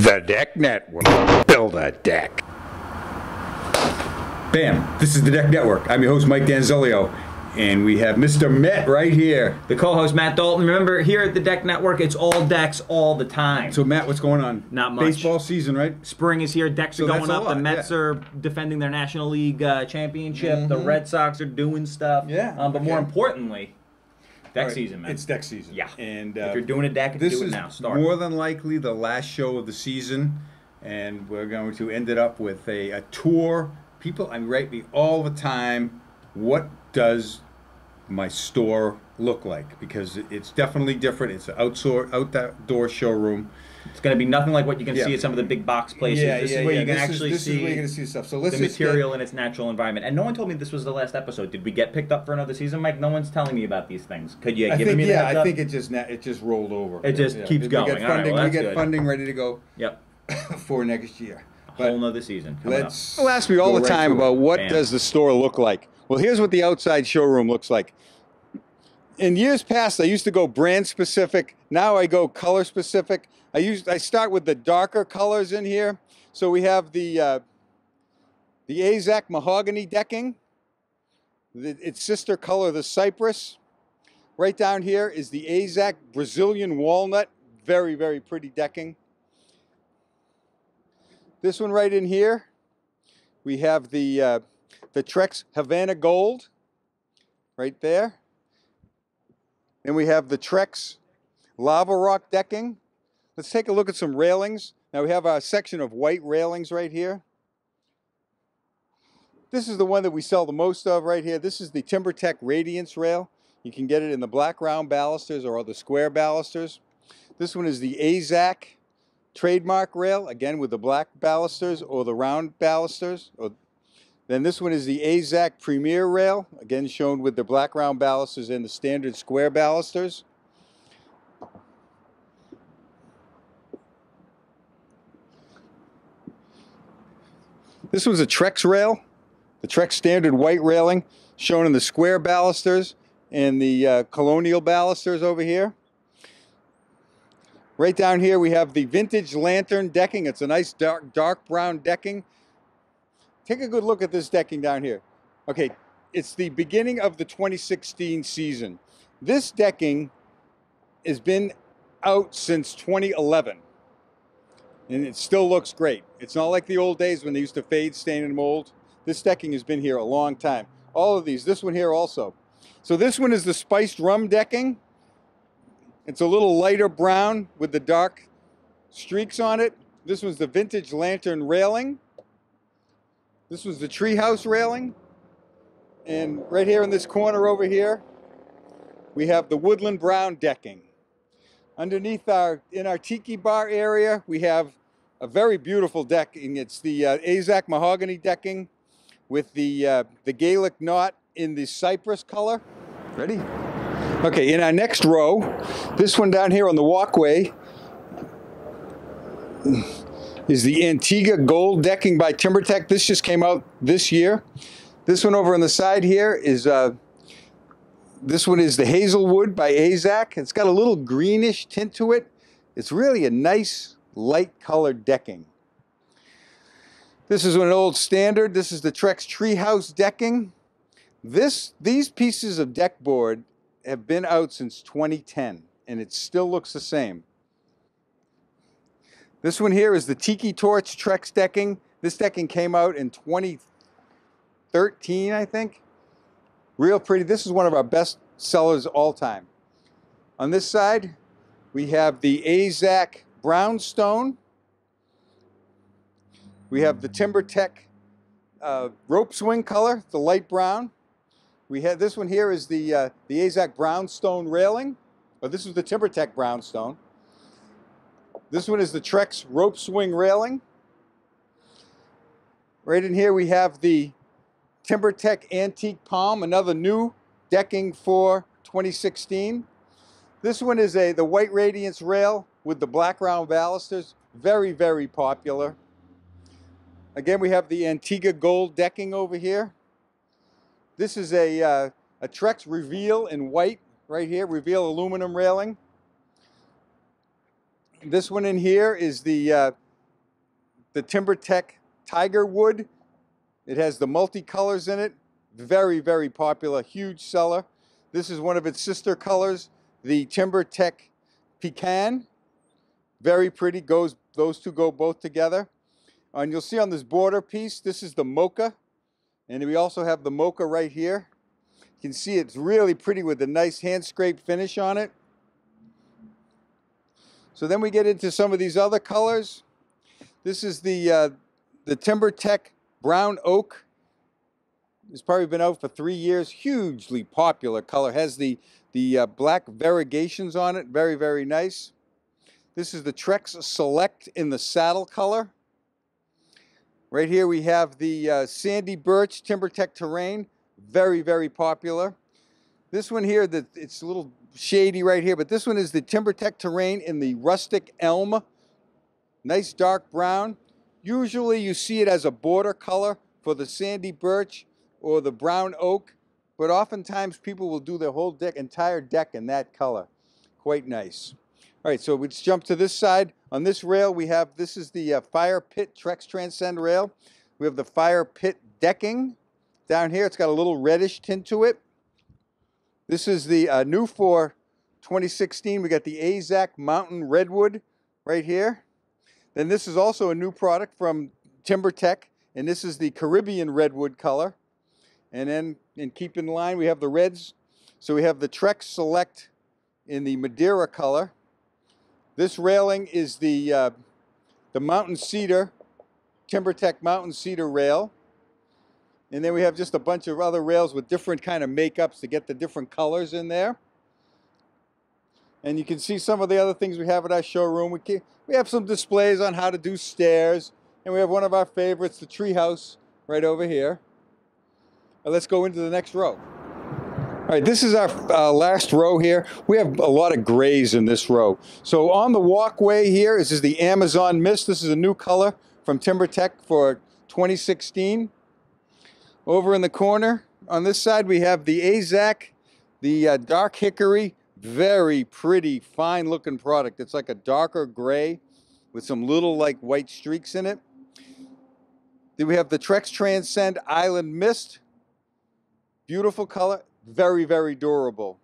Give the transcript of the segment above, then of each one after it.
The Deck Network. Build a deck. Bam! This is the Deck Network. I'm your host, Mike Danzolio, and we have Mr. Met right here. The co-host, Matt Dalton. Remember, here at the Deck Network, it's all decks all the time. So, Matt, what's going on? Not much. Baseball season, right? Spring is here. Decks are going up. The Mets are defending their National League championship. Mm-hmm. The Red Sox are doing stuff. Yeah. But more importantly, deck season, man. It's deck season. Yeah. And if you're doing a deck, do it now. Start. This is more than likely the last show of the season, and we're going to end it up with a tour. People write me all the time, what does my store look like? Because it's definitely different. It's an outdoor showroom. It's going to be nothing like what you can see at some of the big box places. This is where you can actually see where you're going to see stuff. So the material in its natural environment. And no one told me this was the last episode. Did we get picked up for another season, Mike? No one's telling me about these things. Could you give me that? I think it just rolled over. It just keeps going. We get funding ready to go. Yep. For next year. A whole nother season. People ask me all the time about what does the store look like. Well, here's what the outside showroom looks like. In years past, I used to go brand specific. Now I go color specific. I start with the darker colors in here. So we have the Azak mahogany decking. Its sister color, the cypress. Right down here is the Azak Brazilian walnut. Very, very pretty decking. This one right in here, we have the Trex Havana Gold right there. And we have the Trex Lava Rock decking. Let's take a look at some railings. Now we have our section of white railings right here. This is the one that we sell the most of right here. This is the TimberTech Radiance rail. You can get it in the black round balusters or the square balusters. This one is the Azak trademark rail, again with the black balusters or the round balusters. Then this one is the Azak Premier rail, again shown with the black round balusters and the standard square balusters. This was a Trex rail, the Trex standard white railing, shown in the square balusters and the colonial balusters over here. Right down here we have the vintage lantern decking. It's a nice dark brown decking. Take a good look at this decking down here. Okay, it's the beginning of the 2016 season. This decking has been out since 2011. And it still looks great. It's not like the old days when they used to fade, stain, and mold. This decking has been here a long time. All of these, this one here also. So this one is the spiced rum decking. It's a little lighter brown with the dark streaks on it. This was the vintage lantern railing. This was the treehouse railing. And right here in this corner over here, we have the woodland brown decking. Underneath in our tiki bar area, we have a very beautiful decking. It's the Azak mahogany decking with the Gaelic knot in the cypress color. Ready? Okay, in our next row, this one down here on the walkway is the Antigua Gold decking by TimberTech. This just came out this year. This one over on the side here is this one is the Hazelwood by Azak. It's got a little greenish tint to it. It's really a nice light colored decking. This is an old standard. This is the Trex Treehouse decking. These pieces of deck board have been out since 2010 and it still looks the same. This one here is the Tiki Torch Trex decking. This decking came out in 2013, I think. Real pretty. This is one of our best sellers all time. On this side, we have the Azak Brownstone. We have the TimberTech rope swing color, the light brown. We have this one here is the Azak Brownstone railing. Oh, this is the TimberTech Brownstone. This one is the Trex rope swing railing. Right in here we have the TimberTech Antique Palm, another new decking for 2016. This one is the white radiance rail with the black round balusters. Very, very popular. Again, we have the Antigua Gold decking over here. This is a Trex Reveal in white right here, Reveal aluminum railing. This one in here is the the TimberTech Tiger Wood. It has the multicolors in it. Very, very popular, huge seller. This is one of its sister colors, the TimberTech Pecan. Very pretty, those two go both together. And you'll see on this border piece, this is the mocha. And we also have the mocha right here. You can see it's really pretty with the nice hand scrape finish on it. So then we get into some of these other colors. This is the TimberTech Brown Oak. It's probably been out for 3 years. Hugely popular color. Has the black variegations on it. Very, very nice. This is the Trex Select in the saddle color. Right here we have the Sandy Birch TimberTech Terrain. Very, very popular. This one here, it's a little shady right here, but this one is the TimberTech Terrain in the Rustic Elm. Nice dark brown. Usually you see it as a border color for the Sandy Birch or the Brown Oak, but oftentimes people will do their whole entire deck in that color. Quite nice. All right, so let's jump to this side. On this rail we have, this is the Fire Pit Trex Transcend rail. We have the Fire Pit decking. Down here it's got a little reddish tint to it. This is the new for 2016. We got the Azak Mountain Redwood right here. Then this is also a new product from TimberTech, and this is the Caribbean Redwood color. And then, keep in line, we have the reds. So we have the Trex Select in the Madeira color. This railing is the Mountain Cedar, TimberTech Mountain Cedar rail. And then we have just a bunch of other rails with different kind of makeups to get the different colors in there. And you can see some of the other things we have at our showroom. We have some displays on how to do stairs. And we have one of our favorites, the treehouse, right over here. Let's go into the next row. All right, this is our last row here. We have a lot of grays in this row. So on the walkway here, this is the Amazon Mist. This is a new color from TimberTech for 2016. Over in the corner, on this side, we have the Azak, the Dark Hickory. Very pretty, fine looking product. It's like a darker gray with some little like white streaks in it. Then we have the Trex Transcend Island Mist. Beautiful color, very, very durable.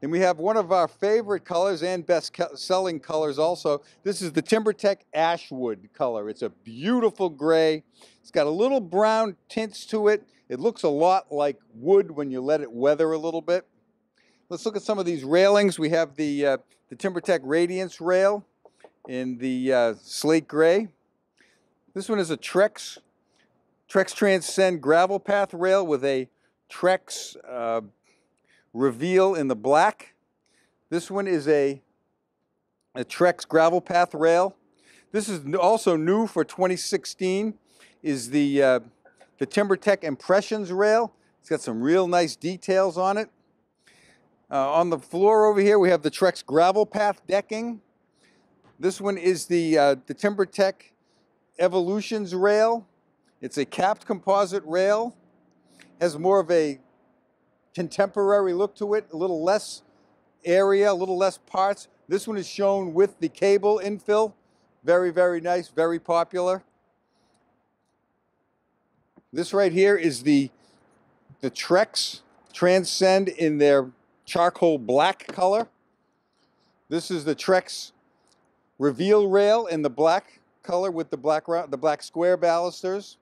Then we have one of our favorite colors and best selling colors also. This is the TimberTech Ashwood color. It's a beautiful gray. It's got a little brown tints to it. It looks a lot like wood when you let it weather a little bit. Let's look at some of these railings. We have the TimberTech Radiance rail in the slate gray. This one is a Trex Transcend gravel path rail with a Trex Reveal in the black. This one is a Trex gravel path rail. This is also new for 2016. Is the TimberTech Impressions rail. It's got some real nice details on it. On the floor over here we have the Trex gravel path decking. This one is the TimberTech Evolutions rail. It's a capped composite rail. Has more of a contemporary look to it, a little less area, a little less parts. This one is shown with the cable infill. Very, very nice, very popular. This right here is the Trex Transcend in their charcoal black color. This is the Trex Reveal rail in the black color with the black square balusters.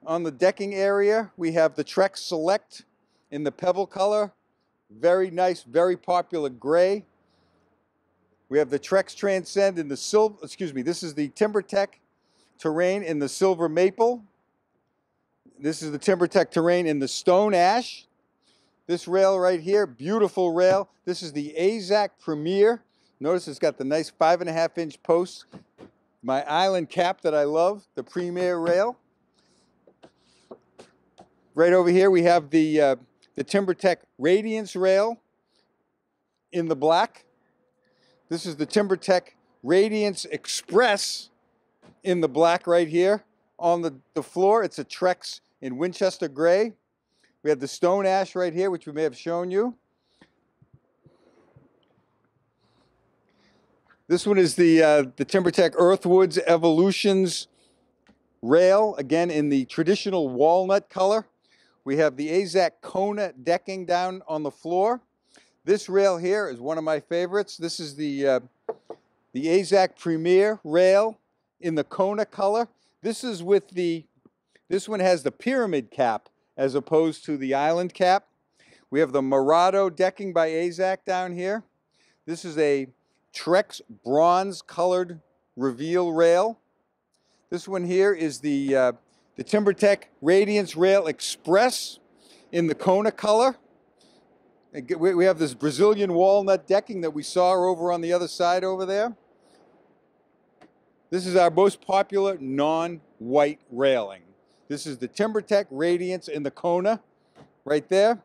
On the decking area, we have the Trex Select in the pebble color. Very nice, very popular gray. We have the Trex Transcend in the silver, this is the TimberTech Terrain in the silver maple. This is the TimberTech Terrain in the stone ash. This rail right here, beautiful rail. This is the Azak Premier. Notice it's got the nice 5.5-inch posts. My island cap that I love, the Premier rail. Right over here we have the TimberTech Radiance rail in the black. This is the TimberTech Radiance Express in the black right here. On the floor, it's a Trex in Winchester gray. We have the stone ash right here, which we may have shown you. This one is the TimberTech Earthwoods Evolutions rail, again in the traditional walnut color. We have the AZAC Kona decking down on the floor. This rail here is one of my favorites. This is the AZAC Premier rail in the Kona color. This one has the pyramid cap as opposed to the island cap. We have the Murado decking by AZAC down here. This is a Trex bronze colored reveal rail. This one here is the TimberTech Radiance Rail Express in the Kona color. We have this Brazilian walnut decking that we saw over on the other side over there. This is our most popular non-white railing. This is the TimberTech Radiance in the Kona right there.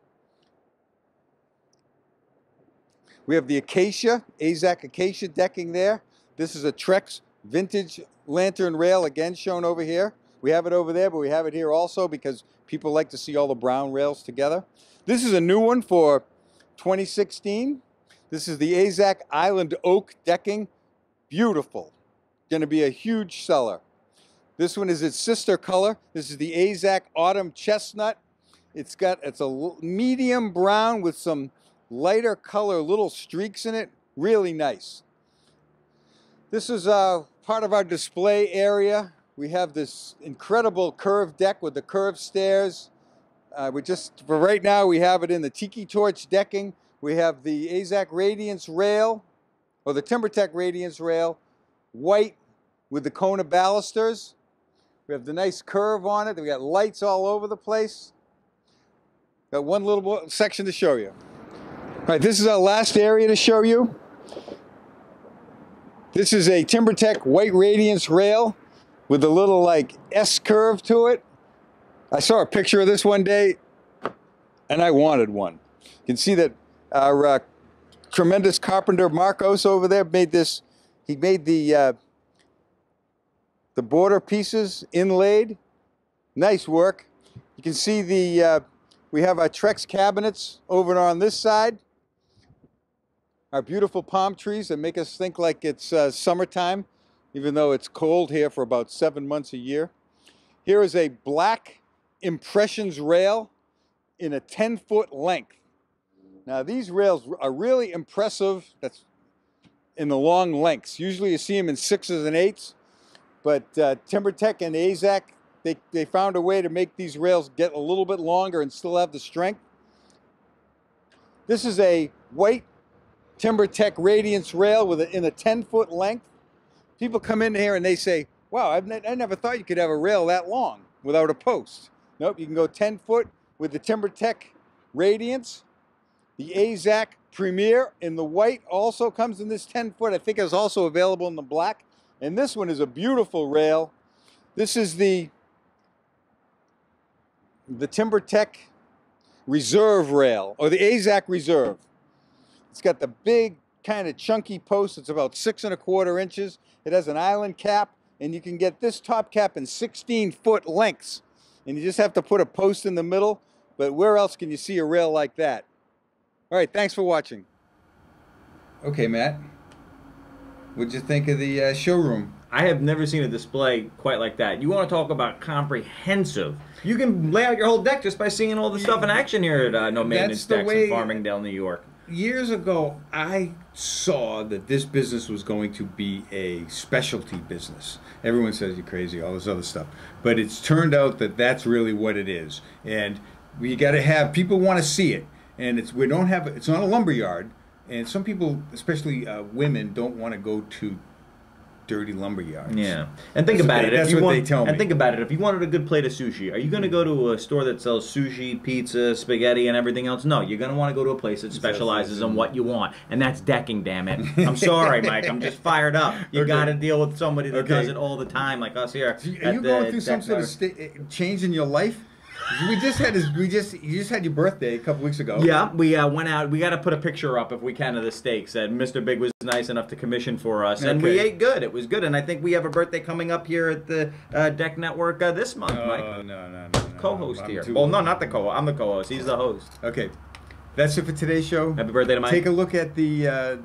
We have the Acacia, AZAC Acacia decking there. This is a Trex vintage lantern rail, again shown over here. We have it over there, but we have it here also because people like to see all the brown rails together. This is a new one for 2016. This is the AZAC Island Oak decking. Beautiful. Going to be a huge seller. This one is its sister color. This is the AZAC Autumn Chestnut. It's a medium brown with some lighter color, little streaks in it. Really nice. This is part of our display area. We have this incredible curved deck with the curved stairs. For right now, we have it in the Tiki Torch decking. We have the AZAC Radiance rail, or the TimberTech Radiance rail, white with the Kona balusters. We have the nice curve on it. We got lights all over the place. Got one little section to show you. All right, this is our last area to show you. This is a TimberTech White Radiance rail with a little like S curve to it. I saw a picture of this one day and I wanted one. You can see that our tremendous carpenter Marcos over there made this. He made the border pieces inlaid. Nice work. You can see we have our Trex cabinets over on this side. Our beautiful palm trees that make us think like it's summertime, even though it's cold here for about 7 months a year. Here is a black Impressions rail in a 10-foot length. Now these rails are really impressive. That's in the long lengths. Usually you see them in 6s and 8s, but TimberTech and AZAC, they found a way to make these rails get a little bit longer and still have the strength. This is a white TimberTech Radiance rail in a 10-foot length. People come in here and they say, wow, I never thought you could have a rail that long without a post. Nope, you can go 10 foot with the TimberTech Radiance. The AZAC Premier in the white also comes in this 10 foot. I think it's also available in the black. And this one is a beautiful rail. This is the TimberTech Reserve rail, or the AZAC Reserve. It's got the big kind of chunky post. It's about 6 1/4 inches. It has an island cap, and you can get this top cap in 16-foot lengths. And you just have to put a post in the middle, but where else can you see a rail like that? All right, thanks for watching. Okay, Matt, what'd you think of the showroom? I have never seen a display quite like that. You want to talk about comprehensive. You can lay out your whole deck just by seeing all the stuff in action here at No Maintenance Decks in Farmingdale, New York. Years ago, I saw that this business was going to be a specialty business. Everyone says you're crazy, all this other stuff. But it's turned out that that's really what it is. And we got to have, people want to see it. And it's not a lumber yard. And some people, especially women, don't want to go to dirty lumber yards. Yeah, and think about it. That's what they tell me. And think about it. If you wanted a good plate of sushi, are you going to go to a store that sells sushi, pizza, spaghetti, and everything else? No, you're going to want to go to a place that specializes in what you want, and that's decking. Damn it! I'm sorry, Mike. I'm just fired up. You got to deal with somebody that does it all the time, like us here. Are you going through some sort of change in your life? You just had your birthday a couple weeks ago. Yeah, we went out. We got to put a picture up if we can of the steaks that Mr. Big was nice enough to commission for us, and we ate good. It was good, and I think we have a birthday coming up here at the Deck Network this month, Mike. No. Co-host here. Well, no, not the co-host. I'm the co-host. He's the host. Okay, that's it for today's show. Happy birthday to Mike. Take a look at the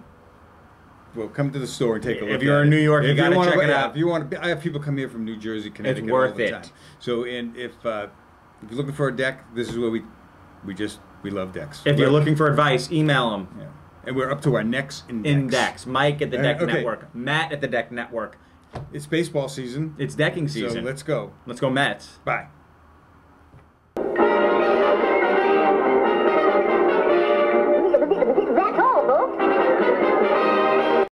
Well, come to the store and take a look. If you're in New York, you gotta check it out. If you want to, I have people come here from New Jersey, Connecticut, worth all the it. time. So, and if you're looking for a deck, this is where we love decks. If you're looking for advice, email them. Yeah. And we're up to our necks in decks. Index. Mike at the Deck Okay. Network. Matt at the Deck Network. It's baseball season. It's decking season. So let's go. Let's go Mets. Bye.